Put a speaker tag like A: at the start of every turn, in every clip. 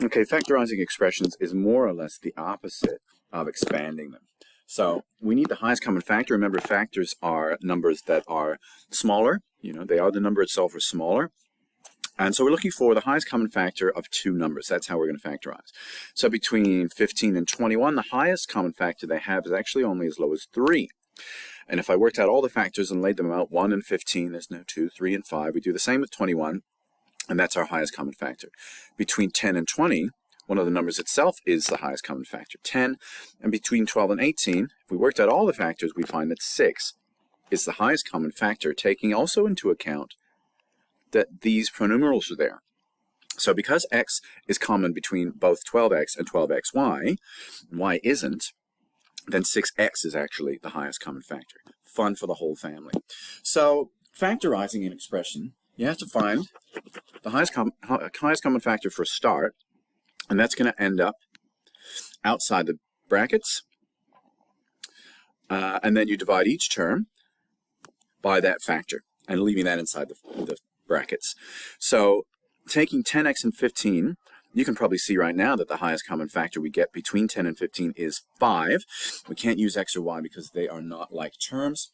A: Okay, factorizing expressions is more or less the opposite of expanding them. So we need the highest common factor. Remember, factors are numbers that are smaller. They are the number itself or smaller. And so we're looking for the highest common factor of two numbers. That's how we're going to factorize. So between 15 and 21, the highest common factor they have is actually only as low as 3. And if I worked out all the factors and laid them out, 1 and 15, there's no 2, 3, and 5. We do the same with 21. And that's our highest common factor. Between 10 and 20, one of the numbers itself is the highest common factor, 10. And between 12 and 18, if we worked out all the factors, we find that 6 is the highest common factor, taking also into account that these pronumerals are there. So because x is common between both 12x and 12xy, and y isn't, then 6x is actually the highest common factor. Fun for the whole family. So factorizing an expression, you have to find the highest common factor for a start, and that's going to end up outside the brackets, and then you divide each term by that factor and leaving that inside the brackets. So taking 10x and 15, you can probably see right now that the highest common factor we get between 10 and 15 is 5. We can't use x or y because they are not like terms.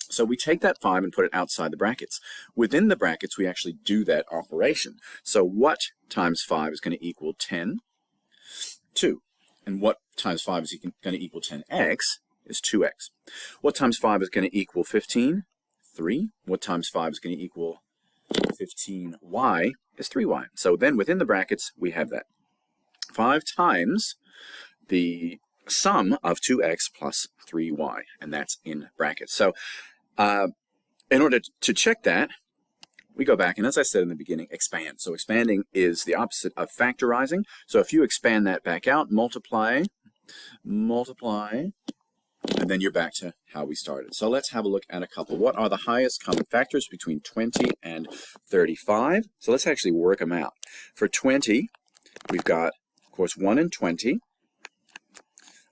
A: So we take that 5 and put it outside the brackets. Within the brackets, we actually do that operation. So what times 5 is going to equal 10? 2. And what times 5 is going to equal 10x is 2x. What times 5 is going to equal 15? 3. What times 5 is going to equal 15y is 3y. So then within the brackets, we have that. 5 times the sum of 2x plus 3y, and that's in brackets. So in order to check that, we go back, and as I said in the beginning, expand. So expanding is the opposite of factorizing. So if you expand that back out, multiply, and then you're back to how we started. So let's have a look at a couple. What are the highest common factors between 20 and 35? So let's actually work them out. For 20, we've got, of course, 1 and 20.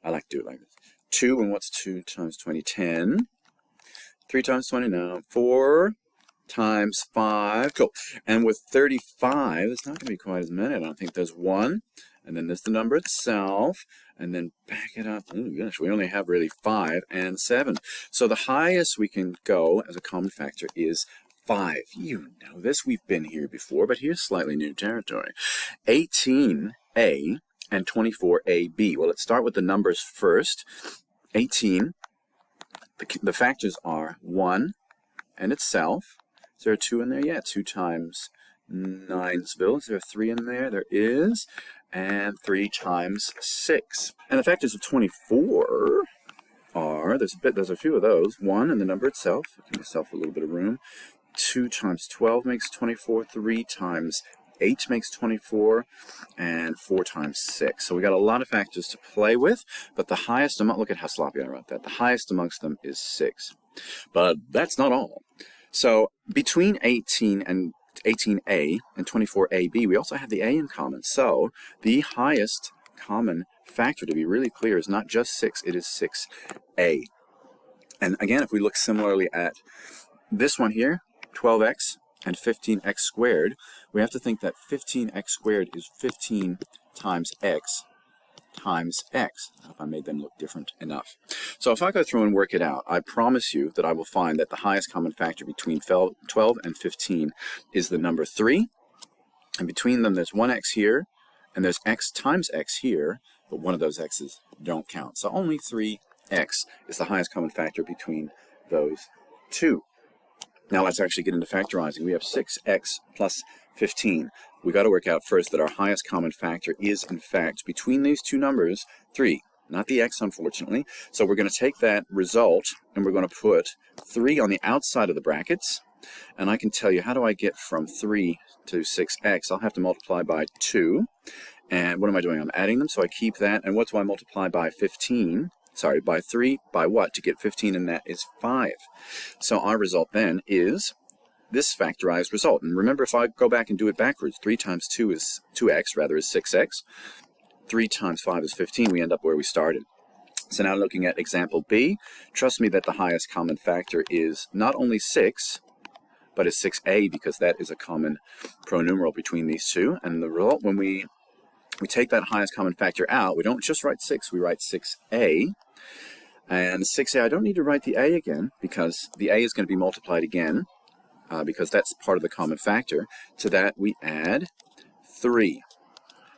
A: I like to do it like this. 2, and what's 2 times 20? 10. 3 times 20 now. 4 times 5. Cool. And with 35, it's not going to be quite as many. I don't think there's 1. And then there's the number itself. And then back it up. Oh, gosh, we only have really 5 and 7. So the highest we can go as a common factor is 5. You know this. We've been here before, but here's slightly new territory. 18a and 24ab. Well, let's start with the numbers first. 18, the factors are 1 and itself. Is there a 2 in there? Yeah, 2 times 9'sville. Is there a 3 in there? There is. And 3 times 6. And the factors of 24 are, there's a few of those. 1 and the number itself. Give yourself a little bit of room. 2 times 12 makes 24. 3 times 8 makes 24, and 4 times 6. So we got a lot of factors to play with, but the highest amount, look at how sloppy I wrote that. The highest amongst them is 6. But that's not all. So between 18a and 24ab, we also have the a in common. So the highest common factor, to be really clear, is not just 6, it is 6a. And again, if we look similarly at this one here, 12x and 15x squared, we have to think that 15x squared is 15 times x times x. I hope I made them look different enough. So if I go through and work it out, I promise you that I will find that the highest common factor between 12 and 15 is the number 3. And between them, there's 1x here, and there's x times x here, but one of those x's don't count. So only 3x is the highest common factor between those two. Now let's actually get into factorizing. We have 6x plus 15. We got to work out first that our highest common factor is, in fact, between these two numbers, 3. Not the x, unfortunately. So we're going to take that result, and we're going to put 3 on the outside of the brackets. And I can tell you, how do I get from 3 to 6x? I'll have to multiply by 2. And what am I doing? I'm adding them, so I keep that. And what do I multiply by 15? Sorry, by 3, by what? To get 15, and that is 5. So our result then is this factorized result. And remember, if I go back and do it backwards, 3 times 2 is 2x, rather is 6x. 3 times 5 is 15. We end up where we started. So now looking at example B, trust me that the highest common factor is not only 6, but is 6a, because that is a common pronumeral between these two. And the result, when we we take that highest common factor out. We don't just write 6, we write 6a. And 6a, I don't need to write the a again, because the a is going to be multiplied again, because that's part of the common factor. To that, we add 3.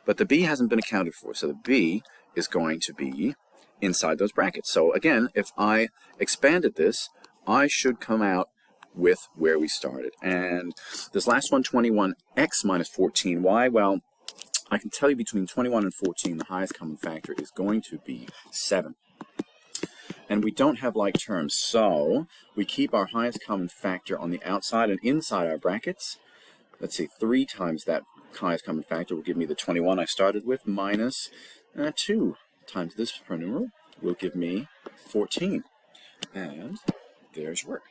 A: But the b hasn't been accounted for, so the b is going to be inside those brackets. So again, if I expanded this, I should come out with where we started. And this last one, 21x minus 14y, well, I can tell you between 21 and 14, the highest common factor is going to be 7. And we don't have like terms, so we keep our highest common factor on the outside and inside our brackets. Let's see, 3 times that highest common factor will give me the 21 I started with, minus 2 times this numeral will give me 14. And there's work.